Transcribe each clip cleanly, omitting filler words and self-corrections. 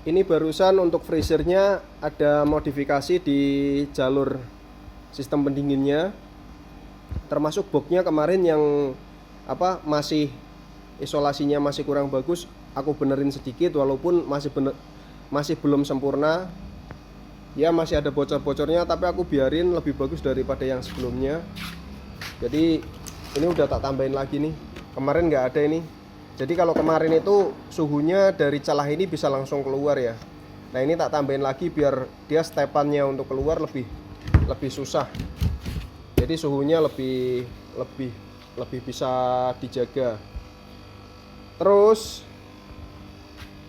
Ini barusan untuk freezernya ada modifikasi di jalur sistem pendinginnya, termasuk boxnya kemarin yang masih isolasinya masih kurang bagus. Aku benerin sedikit walaupun masih belum sempurna. Ya masih ada bocor-bocornya, tapi aku biarin lebih bagus daripada yang sebelumnya. Jadi ini udah tak tambahin lagi nih. Kemarin nggak ada ini. Jadi kalau kemarin itu suhunya dari celah ini bisa langsung keluar ya. Nah ini tak tambahin lagi biar dia stepannya untuk keluar lebih susah. Jadi suhunya lebih bisa dijaga. Terus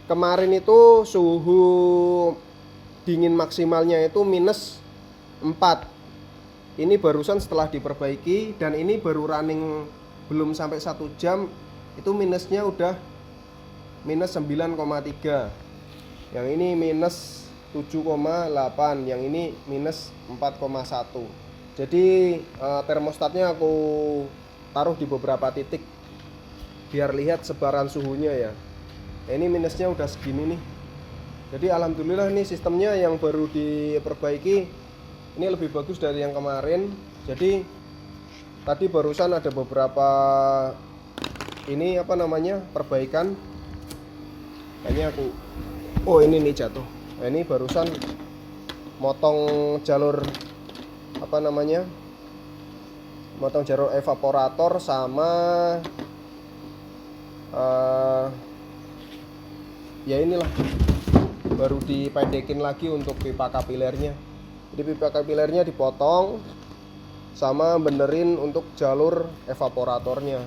kemarin itu suhu dingin maksimalnya itu minus 4. Ini barusan setelah diperbaiki dan ini baru running belum sampai 1 jam itu minusnya udah minus 9,3. Yang ini minus 7,8, yang ini minus 4,1. Jadi termostatnya aku taruh di beberapa titik biar lihat sebaran suhunya ya. Ini minusnya udah segini nih. Jadi alhamdulillah nih sistemnya yang baru diperbaiki ini lebih bagus dari yang kemarin. Jadi tadi barusan ada beberapa ini perbaikan. Kayaknya ini nih jatuh. Nah, ini barusan motong jalur motong jalur evaporator sama ya inilah baru dipendekin lagi untuk pipa kapilernya. Jadi pipa kapilernya dipotong sama benerin untuk jalur evaporatornya.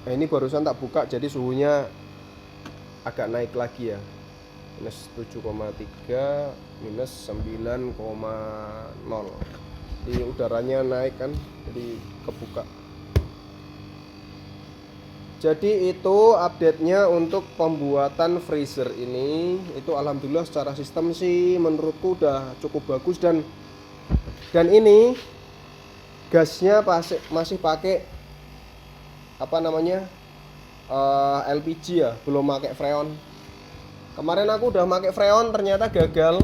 Nah ini barusan tak buka jadi suhunya agak naik lagi ya. Minus 7,3, minus 9,0. Jadi udaranya naik kan, jadi kebuka. Jadi itu update-nya untuk pembuatan freezer ini. Itu alhamdulillah secara sistem sih menurutku udah cukup bagus dan ini gasnya masih pakai LPG ya, belum pakai freon. Kemarin aku udah pakai freon ternyata gagal.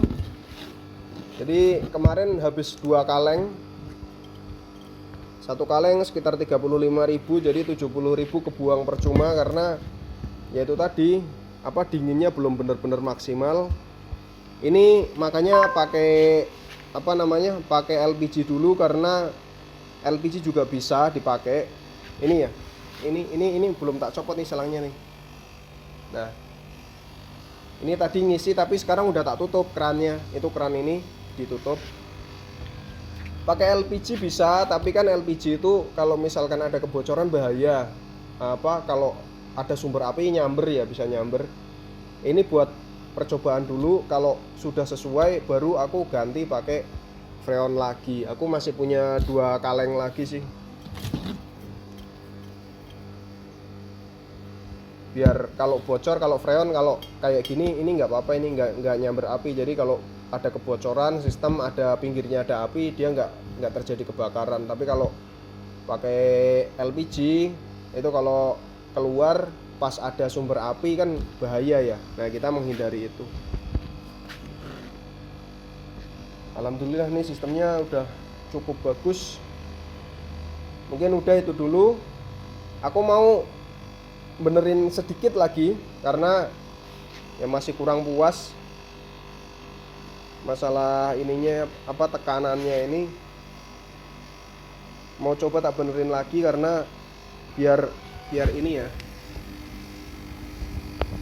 Jadi kemarin habis 2 kaleng. 1 kaleng sekitar 35.000, jadi 70.000 kebuang percuma karena yaitu tadi dinginnya belum benar-benar maksimal. Ini makanya pakai pakai LPG dulu karena LPG juga bisa dipakai. Ini ya. Ini belum tak copot nih selangnya nih. Nah. Ini tadi ngisi tapi sekarang udah tak tutup kerannya. Itu keran ini ditutup. Pakai LPG bisa, tapi kan LPG itu kalau misalkan ada kebocoran bahaya. Kalau ada sumber api nyamber ya, bisa nyamber. Ini buat percobaan dulu, kalau sudah sesuai baru aku ganti pakai freon lagi. Aku masih punya 2 kaleng lagi sih. Biar kalau bocor, kalau freon kalau kayak gini ini nggak apa-apa, ini nggak nyamber api. Jadi kalau ada kebocoran sistem, ada pinggirnya ada api, dia nggak terjadi kebakaran. Tapi kalau pakai LPG itu kalau keluar pas ada sumber api kan bahaya ya. Nah kita menghindari itu. Alhamdulillah nih sistemnya udah cukup bagus. Mungkin udah itu dulu. Aku mau benerin sedikit lagi karena ya masih kurang puas masalah ininya tekanannya ini. Mau coba tak benerin lagi karena biar ini ya.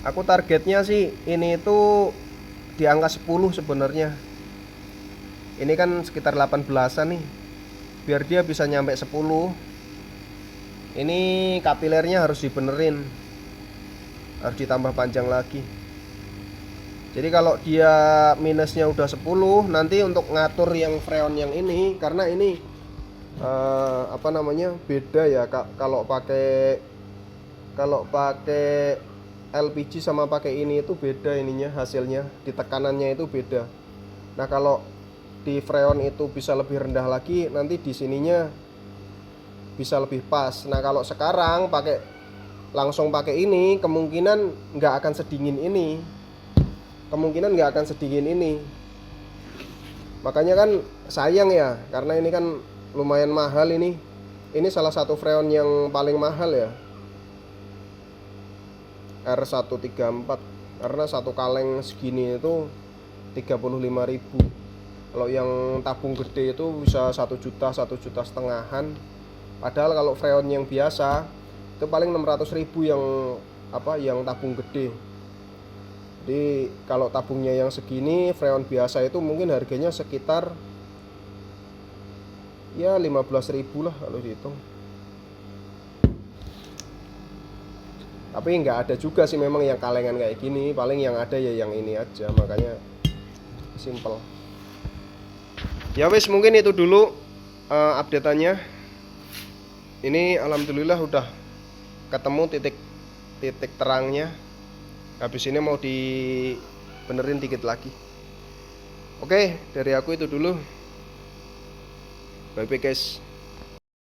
Aku targetnya sih ini itu di angka 10 sebenarnya. Ini kan sekitar 18-an nih. Biar dia bisa nyampe 10. Ini kapilernya harus dibenerin. Harus ditambah panjang lagi. Jadi kalau dia minusnya udah 10, nanti untuk ngatur yang freon yang ini, karena ini beda ya kalau pakai LPG sama pakai ini itu beda ininya, hasilnya di tekanannya itu beda. Nah kalau di freon itu bisa lebih rendah lagi, nanti di sininya bisa lebih pas. Nah kalau sekarang langsung pakai ini, kemungkinan nggak akan sedingin ini, makanya kan sayang ya, karena ini kan lumayan mahal ini salah satu freon yang paling mahal ya, R134, karena satu kaleng segini itu 35.000. Kalau yang tabung gede itu bisa 1 juta, 1,5 juta. Padahal kalau freon yang biasa itu paling 600.000 yang tabung gede. Jadi kalau tabungnya yang segini, freon biasa itu mungkin harganya sekitar ya 15.000 lah kalau dihitung. Tapi nggak ada juga sih memang yang kalengan kayak gini, paling yang ada ya yang ini aja, makanya simple. Ya wis, mungkin itu dulu update-annya. Ini alhamdulillah udah ketemu titik terangnya. Habis ini mau dibenerin dikit lagi. Oke, dari aku itu dulu. Bye bye guys.